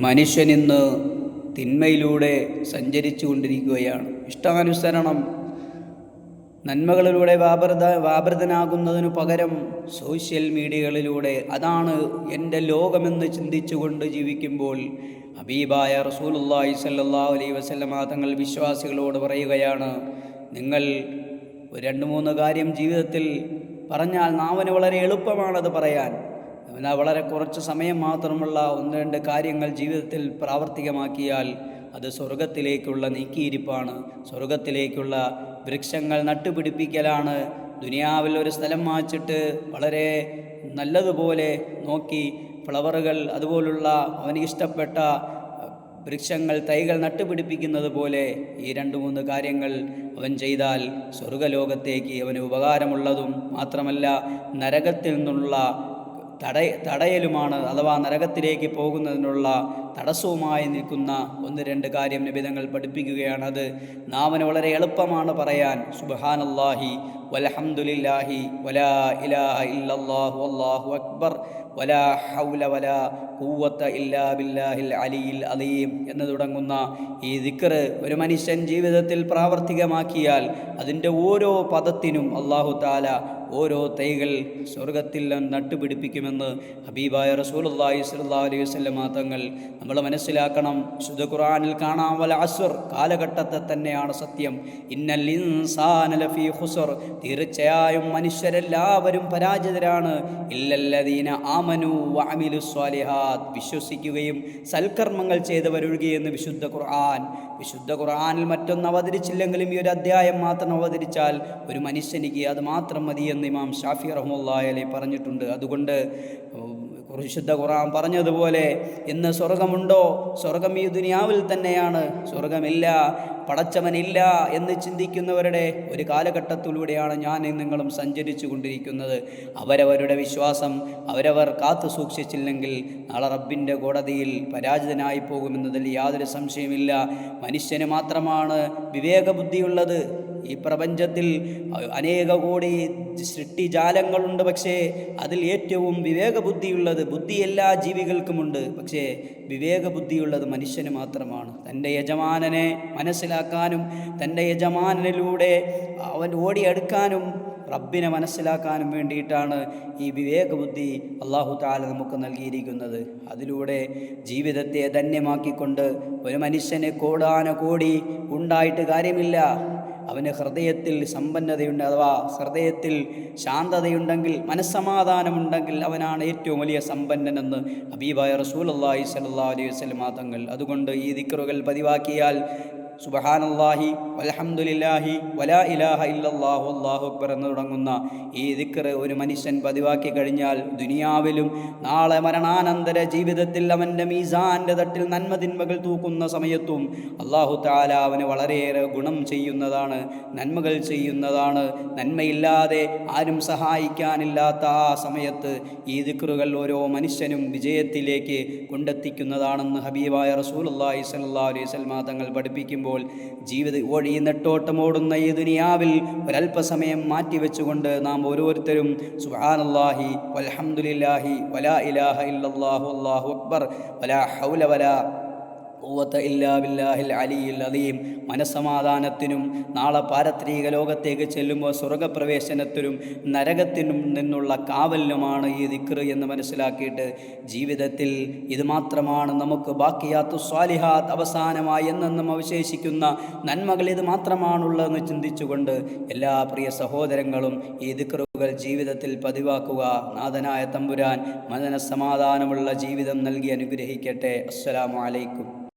മനുഷ്യനിന്ന് തിന്മയിലൂടെ സഞ്ചരിച്ചു കൊണ്ടിരിക്കുകയാണ്. ഇഷ്ടാനുസരണം നന്മകളിലൂടെ വ്യാപൃതനാകുന്നതിനു പകരം സോഷ്യൽ മീഡിയകളിലൂടെ അതാണ് എൻ്റെ ലോകമെന്ന് ചിന്തിച്ചുകൊണ്ട് ജീവിക്കുമ്പോൾ ഹബീബായ റസൂലുള്ളാഹി സ്വല്ലല്ലാഹു അലൈഹി വസല്ലമ തങ്ങൾ വിശ്വാസികളോട് പറയുകയാണ്, നിങ്ങൾ 2-3 കാര്യം ജീവിതത്തിൽ പറഞ്ഞാൽ നാവിന് വളരെ എളുപ്പമാണത് പറയാൻ. എന്നാൽ വളരെ കുറച്ച് സമയം മാത്രമുള്ള 1-2 കാര്യങ്ങൾ ജീവിതത്തിൽ പ്രാവർത്തികമാക്കിയാൽ അത് സ്വർഗത്തിലേക്കുള്ള നീക്കിയിരിപ്പാണ്, സ്വർഗത്തിലേക്കുള്ള വൃക്ഷങ്ങൾ നട്ടുപിടിപ്പിക്കലാണ്. ദുനിയാവിൽ ഒരു സ്ഥലം വാങ്ങിച്ചിട്ട് വളരെ നല്ലതുപോലെ നോക്കി ഫ്ലവറുകൾ അതുപോലുള്ള അവന് ഇഷ്ടപ്പെട്ട വൃക്ഷങ്ങൾ തൈകൾ നട്ടുപിടിപ്പിക്കുന്നത് പോലെ ഈ 2-3 കാര്യങ്ങൾ അവൻ ചെയ്താൽ സ്വർഗലോകത്തേക്ക് അവന് ഉപകാരമുള്ളതും മാത്രമല്ല നരകത്തിൽ നിന്നുള്ള തടയലുമാണ്, അഥവാ നരകത്തിലേക്ക് പോകുന്നതിനുള്ള തടസ്സവുമായി നിൽക്കുന്ന 1-2 കാര്യം നബിതങ്ങൾ പഠിപ്പിക്കുകയാണ്. അത് നാവിന് വളരെ എളുപ്പമാണ് പറയാൻ. സുബ്ഹാനല്ലാഹി വൽഹംദുലില്ലാഹി വലാ ഇലാഹ ഇല്ലല്ലാഹു വല്ലാഹു അക്ബർ വലാ ഹൗല വലാ ഖുവത ഇല്ലാ ബില്ലാഹിൽ അലിയിൽ അലീം എന്ന് തുടങ്ങുന്ന ഈ ദിക്ർ ഒരു മനുഷ്യൻ ജീവിതത്തിൽ പ്രാവർത്തികമാക്കിയാൽ അതിൻ്റെ ഓരോ പദത്തിനും അല്ലാഹു തആല ഓരോ തൈകൾ സ്വർഗത്തിൽ നട്ടുപിടിപ്പിക്കുമെന്ന് ഹബീബായ റസൂലുള്ളാഹി സ്വല്ലല്ലാഹു അലൈഹി വസല്ലമ തങ്ങൾ നമ്മൾ മനസ്സിലാക്കണം. ശുദ്ധ ഖുർആനിൽ കാണാം, വൽ അസ്ർ, കാലഘട്ടത്തെ തന്നെയാണ് സത്യം. ഇന്നൽ ഇൻസാന ലഫീ ഖുസ്ർ, തീർച്ചയായും മനുഷ്യരെല്ലാവരും പരാജിതരാണ്. ഇല്ലല്ലദീന ആമനു വഅമിലുസ് സ്വാലിഹാത്ത്, വിശ്വസിക്കുകയും സൽക്കർമ്മങ്ങൾ ചെയ്തവരൊഴികെയെന്ന് വിശുദ്ധ ഖുർആൻ. വിശുദ്ധ ഖുർആനിൽ മറ്റൊന്ന് അവതരിച്ചില്ലെങ്കിലും ഈ ഒരു അധ്യായം മാത്രം അവതരിച്ചാൽ ഒരു മനുഷ്യനിക്ക് അത് മാത്രം മതിയെന്ന് ഇമാം ഷാഫി റഹ്മത്തുള്ളാഹി അലൈഹി പറഞ്ഞിട്ടുണ്ട്. അതുകൊണ്ട് വിശുദ്ധ ഖുർആൻ പറഞ്ഞതുപോലെ ഇന്ന് സ്വർഗമുണ്ടോ? സ്വർഗം ഈ ദുനിയാവിൽ തന്നെയാണ്. സ്വർഗമില്ല, പടച്ചവനില്ല എന്ന് ചിന്തിക്കുന്നവരുടെ ഒരു കാലഘട്ടത്തിലൂടെയാണ് ഞാൻ നിങ്ങളും സഞ്ചരിച്ചു കൊണ്ടിരിക്കുന്നത്. അവരവരുടെ വിശ്വാസം അവരവർ കാത്തു സൂക്ഷിച്ചില്ലെങ്കിൽ നാളെ റബ്ബിൻ്റെ കോടതിയിൽ പരാജിതനായി പോകുമെന്നതിൽ യാതൊരു സംശയമില്ല. മനുഷ്യന് മാത്രമാണ് വിവേകബുദ്ധിയുള്ളത്. ഈ പ്രപഞ്ചത്തിൽ അനേക കോടി സൃഷ്ടിജാലങ്ങളുണ്ട്, പക്ഷേ അതിൽ ഏറ്റവും വിവേകബുദ്ധിയുള്ളത്, ബുദ്ധി എല്ലാ ജീവികൾക്കുമുണ്ട്, പക്ഷേ വിവേകബുദ്ധിയുള്ളത് മനുഷ്യന് മാത്രമാണ്. തൻ്റെ യജമാനനെ മനസ്സിലാക്കാനും തൻ്റെ യജമാനനിലൂടെ അവൻ ഓടിയെടുക്കാനും റബ്ബിനെ മനസ്സിലാക്കാനും വേണ്ടിയിട്ടാണ് ഈ വിവേകബുദ്ധി അല്ലാഹു തആല നമുക്ക് നൽകിയിരിക്കുന്നത്. അതിലൂടെ ജീവിതത്തെ ധന്യമാക്കിക്കൊണ്ട് ഒരു മനുഷ്യന് കോടാനകോടി ഉണ്ടായിട്ട് കാര്യമില്ല. അവന് ഹൃദയത്തിൽ സമ്പന്നതയുണ്ട്, അഥവാ ഹൃദയത്തിൽ ശാന്തതയുണ്ടെങ്കിൽ, മനസ്സമാധാനമുണ്ടെങ്കിൽ അവനാണ് ഏറ്റവും വലിയ സമ്പന്നനെന്ന് ഹബീബായ റസൂലുള്ളാഹി സ്വല്ലല്ലാഹു അലൈഹി വസല്ലം തങ്ങൾ. അതുകൊണ്ട് ഈ ദിക്റുകൾ പതിവാക്കിയാൽ സുബ്ഹാനല്ലാഹി വൽഹംദുലില്ലാഹി വലാ ഇലാഹ ഇല്ലല്ലാഹു വല്ലാഹു അക്ബർ എന്ന് തുടങ്ങുന്ന ഈ ദിക്ർ ഒരു മനുഷ്യൻ പതിവാക്കി കഴിഞ്ഞാൽ ദുനിയാവിലും നാളെ മരണാനന്തര ജീവിതത്തിൽ അവൻ്റെ മീസാൻ്റെ തട്ടിൽ നന്മതിന്മകൾ തൂക്കുന്ന സമയത്തും അല്ലാഹു തആല അവന് വളരെയേറെ ഗുണം ചെയ്യുന്നതാണ്, നന്മകൾ ചെയ്യുന്നതാണ്. നന്മയില്ലാതെ ആരും സഹായിക്കാനില്ലാത്ത ആ സമയത്ത് ഈ ദിക്റുകൾ ഓരോ മനുഷ്യനും വിജയത്തിലേക്ക് കൊണ്ടെത്തിക്കുന്നതാണെന്ന് ഹബീബായ റസൂലുള്ളാഹി സ്വല്ലല്ലാഹു അലൈഹി വസല്ലം തങ്ങൾ പഠിപ്പിക്കുമ്പോൾ ഈ നെട്ടോട്ടമോടുന്ന ഈ ദുനിയാവിൽ ഒരല്പസമയം മാറ്റിവെച്ചുകൊണ്ട് നാം ഓരോരുത്തരും സുബ്ഹാനല്ലാഹി വൽഹംദുലില്ലാഹി വലാ ഇലാഹ ഇല്ലല്ലാഹു വല്ലാഹു അക്ബർ വലാ ഹൗല വലാ ഖുവത ഇല്ലാ ബില്ലാഹിൽ അലിയിൽ അലീം, മനസ്സമാധാനത്തിനും നാളെ പാരത്രിക ലോകത്തേക്ക് ചെല്ലുമ്പോൾ സ്വർഗപ്രവേശനത്തിനും നരകത്തിനും നിന്നുള്ള കാവലിനുമാണ് ഈ ദിക്ർ എന്ന് മനസ്സിലാക്കിയിട്ട് ജീവിതത്തിൽ ഇത് മാത്രമാണ് നമുക്ക് ബാക്കിയാത്തു സ്വാലിഹാത്ത്, അവസാനമായി എന്നെന്നും അവശേഷിക്കുന്ന നന്മകൾ ഇത് മാത്രമാണുള്ളതെന്ന് ചിന്തിച്ചുകൊണ്ട് എല്ലാ പ്രിയ സഹോദരങ്ങളും ഈ ദിക്റുകൾ ജീവിതത്തിൽ പതിവാക്കുക. നാഥനായ തമ്പുരാൻ മനസ്സമാധാനമുള്ള ജീവിതം നൽകി അനുഗ്രഹിക്കട്ടെ. അസ്സലാമു അലൈക്കും.